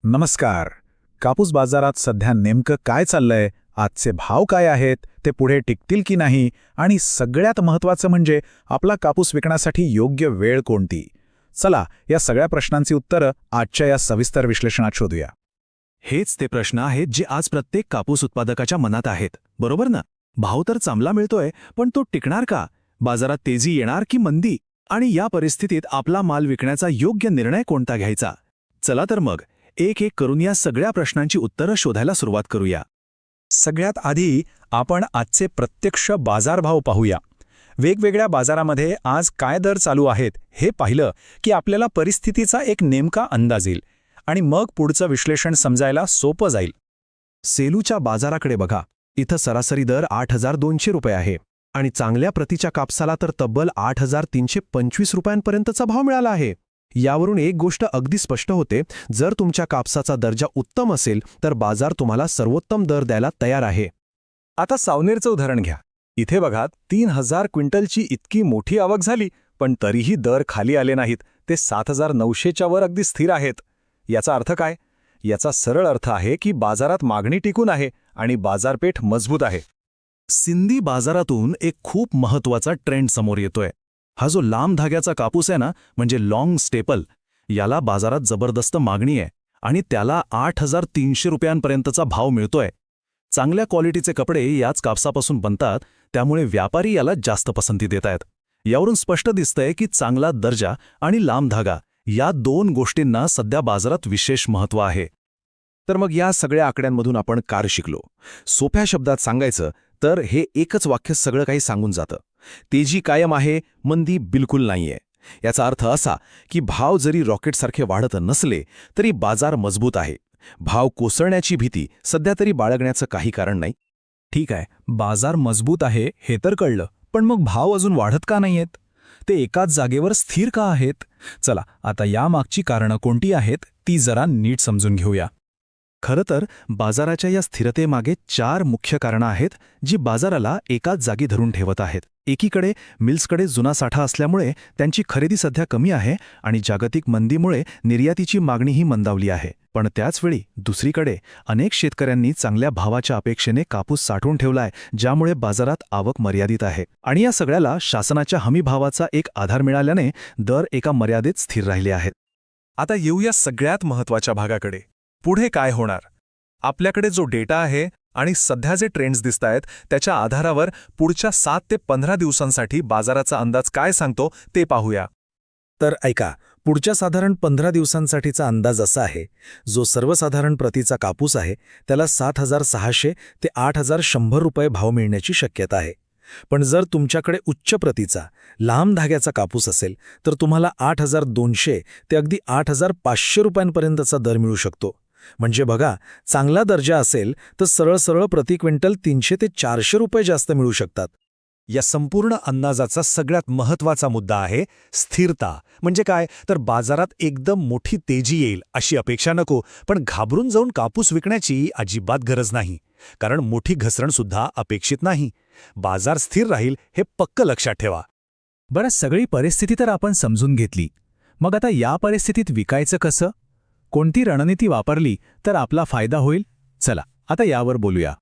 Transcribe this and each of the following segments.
नमस्कार. कापूस बाजारात सध्या नेमकं काय चाललंय, आजचे भाव काय आहेत, ते पुढे टिकतील की नाही आणि सगळ्यात महत्त्वाचं म्हणजे आपला कापूस विकण्यासाठी योग्य वेळ कोणती. चला या सगळ्या प्रश्नांची उत्तरं आजच्या या सविस्तर विश्लेषणात शोधूया. हेच ते प्रश्न आहेत जे आज प्रत्येक कापूस उत्पादकाच्या मनात आहेत, बरोबर ना? भाव तर चांगला मिळतोय, पण तो टिकणार का? बाजारात तेजी येणार की मंदी? आणि या परिस्थितीत आपला माल विकण्याचा योग्य निर्णय कोणता घ्यायचा? चला तर मग एक एक करून या सगळ्या प्रश्नांची उत्तरं शोधायला सुरुवात करूया. सगळ्यात आधी आपण आजचे प्रत्यक्ष बाजारभाव पाहूया. वेगवेगळ्या बाजारामध्ये आज काय दर चालू आहेत हे पाहिलं की आपल्याला परिस्थितीचा एक नेमका अंदाज येईल आणि मग पुढचं विश्लेषण समजायला सोपं जाईल. सेलूच्या बाजाराकडे बघा. इथं सरासरी दर 8,200 रुपये आहे आणि चांगल्या प्रतीच्या कापसाला तर तब्बल 8,325 रुपयांपर्यंतचा भाव मिळाला आहे. यावरून एक गोष्ट अगदी स्पष्ट होते, जर तुमच्या कापसाचा दर्जा उत्तम असेल तर बाजार तुम्हाला सर्वोत्तम दर द्यायला तयार आहे. आता सावनेरचं उदाहरण घ्या. इथे बघा 3,000 क्विंटलची इतकी मोठी आवक झाली, पण तरीही दर खाली आले नाहीत. ते 7,900च्या वर अगदी स्थिर आहेत. याचा अर्थ काय? याचा सरळ अर्थ आहे की बाजारात मागणी टिकून आहे आणि बाजारपेठ मजबूत आहे. सिंधी बाजारातून एक खूप महत्त्वाचा ट्रेंड समोर येतोय. हा जो लांब धाग्याचा कापूस आहे ना, म्हणजे लॉंग स्टेपल, याला बाजारात जबरदस्त मागणी आहे आणि त्याला 8,300 रुपयांपर्यंतचा भाव मिळतोय. चांगल्या क्वालिटीचे कपडे याच कापसापासून बनतात, त्यामुळे व्यापारी याला जास्त पसंती देत आहेत. यावरून स्पष्ट दिसतंय की चांगला दर्जा आणि लांब धागा या दोन गोष्टींना सध्या बाजारात विशेष महत्त्व आहे. तर मग या सगळ्या आकड्यांमधून आपण काय शिकलो? सोप्या शब्दात सांगायचं तर हे एकच वाक्य सगळं काही सांगून जातं. तेजी कायम आहे, मंदी बिलकुल नाहीये. याचा अर्थ असा की भाव जरी रॉकेटसारखे वाढत नसले तरी बाजार मजबूत आहे. भाव कोसळण्याची भीती सध्या तरी बाळगण्याचं काही कारण नाही. ठीक आहे, बाजार मजबूत आहे हे तर कळलं, पण मग भाव अजून वाढत का नाहीयेत? ते एकाच जागेवर स्थिर का आहेत? चला आता यामागची कारणं कोणती आहेत ती जरा नीट समजून घेऊया. खरं तर बाजाराच्या या स्थिरतेमागे 4 मुख्य कारणं आहेत जी बाजाराला एकाच जागी धरून ठेवत आहेत. एकीकडे मिल्सकडे जुना साठा असल्यामुळे त्यांची खरेदी सध्या कमी आहे आणि जागतिक मंदीमुळे निर्यातीची मागणीही मंदावली आहे. पण त्याचवेळी दुसरीकडे अनेक शेतकऱ्यांनी चांगल्या भावाच्या अपेक्षेने कापूस साठवून ठेवलाय, ज्यामुळे बाजारात आवक मर्यादित आहे. आणि या सगळ्याला शासनाच्या हमी भावाचा एक आधार मिळाल्याने दर एका मर्यादेत स्थिर राहिले आहेत. आता येऊया सगळ्यात महत्त्वाच्या भागाकडे. पुढे काय होणार? आपल्याकडे जो डेटा आहे आणि सध्या जे ट्रेंड्स दिसतायत त्याच्या आधारावर पुढच्या 7 ते 15 दिवसांसाठी बाजाराचा अंदाज काय सांगतो ते पाहूया. तर ऐका, पुढच्या साधारण 15 दिवसांसाठीचा अंदाज असा आहे, जो सर्वसाधारण प्रतीचा कापूस आहे त्याला 7,600 ते 8,100 रुपये भाव मिळण्याची शक्यता आहे. पण जर तुमच्याकडे उच्च प्रतीचा लांब धाग्याचा कापूस असेल तर तुम्हाला 8,200 ते अगदी 8,500 रुपयांपर्यंतचा दर मिळू शकतो. म्हणजे बघा, चांगला दर्जा असेल तर सरळ प्रति क्विंटल 300 ते 400 रुपये जास्त मिळू शकतात. या संपूर्ण अंदाजाचा सगळ्यात महत्त्वाचा मुद्दा आहे स्थिरता. म्हणजे काय? तर बाजारात एकदम मोठी तेजी येईल अशी अपेक्षा नको, पण घाबरून जाऊन कापूस विकण्याची अजिबात गरज नाही. कारण मोठी घसरणसुद्धा अपेक्षित नाही. बाजार स्थिर राहील हे पक्क लक्षात ठेवा. बरं, सगळी परिस्थिती तर आपण समजून घेतली. मग आता या परिस्थितीत विकायचं कसं? कोणती रणनीती वापरली तर आपला फायदा होईल? चला आता यावर बोलूया.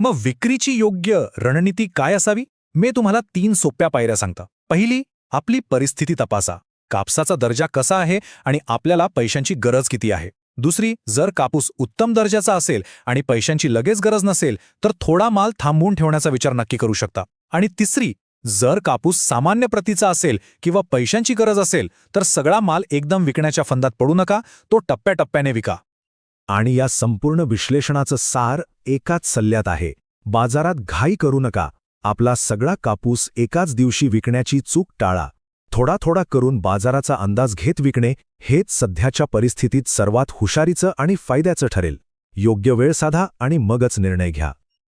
मग विक्रीची योग्य रणनीती काय असावी? मी तुम्हाला 3 सोप्या पायऱ्या सांगतो. पहिली, आपली परिस्थिती तपासा. कापसाचा दर्जा कसा आहे आणि आपल्याला पैशांची गरज किती आहे. दुसरी, जर कापूस उत्तम दर्जाचा असेल आणि पैशांची लगेच गरज नसेल तर थोडा माल थांबवून ठेवण्याचा विचार नक्की करू शकता. आणि तिसरी, जर कापूस सामान्य प्रतीचा असेल किंवा पैशांची गरज असेल तर सगळा माल एकदम विकण्याच्या फंदात पडू नका, तो टप्प्याटप्प्याने विका. आणि या संपूर्ण विश्लेषणाचं सार एकाच सल्ल्यात आहे: बाजारात घाई करू नका. आपला सगळा कापूस एकाच दिवशी विकण्याची चूक टाळा. थोडा थोडा करून बाजाराचा अंदाज घेत विकणे हेच सध्याच्या परिस्थितीत सर्वात हुशारीचं आणि फायद्याचं ठरेल. योग्य वेळ साधा आणि मगच निर्णय घ्या.